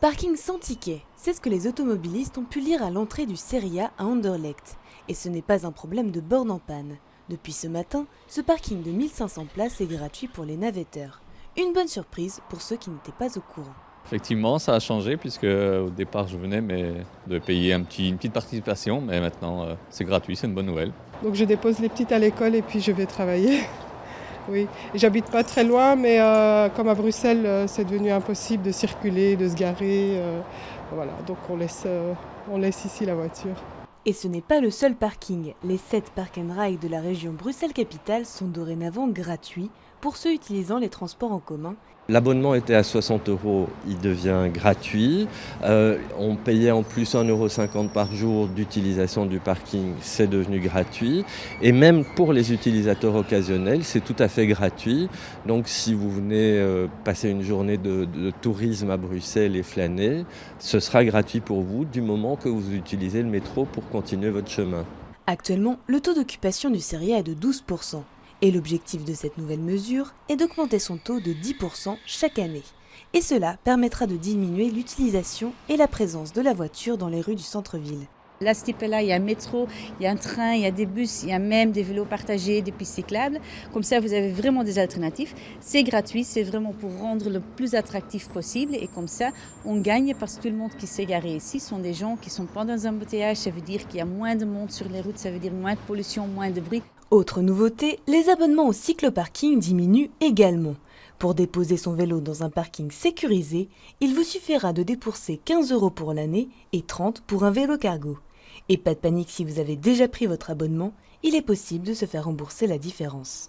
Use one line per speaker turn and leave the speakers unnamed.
Parking sans ticket, c'est ce que les automobilistes ont pu lire à l'entrée du Seria à Anderlecht. Et ce n'est pas un problème de borne en panne. Depuis ce matin, ce parking de 1500 places est gratuit pour les navetteurs. Une bonne surprise pour ceux qui n'étaient pas au courant.
Effectivement, ça a changé puisque au départ je venais mais de payer une petite participation, mais maintenant c'est gratuit, c'est une bonne nouvelle.
Donc je dépose les petites à l'école et puis je vais travailler. Oui, et j'habite pas très loin, mais comme à Bruxelles, c'est devenu impossible de circuler, de se garer. Voilà, donc on laisse ici la voiture.
Et ce n'est pas le seul parking. Les 7 Park and Ride de la région Bruxelles-Capitale sont dorénavant gratuits pour ceux utilisant les transports en commun.
L'abonnement était à 60 €, il devient gratuit. On payait en plus 1,50 € par jour d'utilisation du parking, c'est devenu gratuit. Et même pour les utilisateurs occasionnels, c'est tout à fait gratuit. Donc si vous venez passer une journée de tourisme à Bruxelles et flâner, ce sera gratuit pour vous du moment que vous utilisez le métro pour continuer votre chemin.
Actuellement, le taux d'occupation du Seria est de 12%. Et l'objectif de cette nouvelle mesure est d'augmenter son taux de 10% chaque année. Et cela permettra de diminuer l'utilisation et la présence de la voiture dans les rues du centre-ville.
Là, ce type-là, il y a un métro, il y a un train, il y a des bus, il y a même des vélos partagés, des pistes cyclables. Comme ça, vous avez vraiment des alternatives. C'est gratuit, c'est vraiment pour rendre le plus attractif possible. Et comme ça, on gagne parce que tout le monde qui s'est garé ici sont des gens qui ne sont pas dans un embouteillage. Ça veut dire qu'il y a moins de monde sur les routes, ça veut dire moins de pollution, moins de bruit.
Autre nouveauté, les abonnements au cyclo-parking diminuent également. Pour déposer son vélo dans un parking sécurisé, il vous suffira de débourser 15 € pour l'année et 30 € pour un vélo cargo. Et pas de panique si vous avez déjà pris votre abonnement, il est possible de se faire rembourser la différence.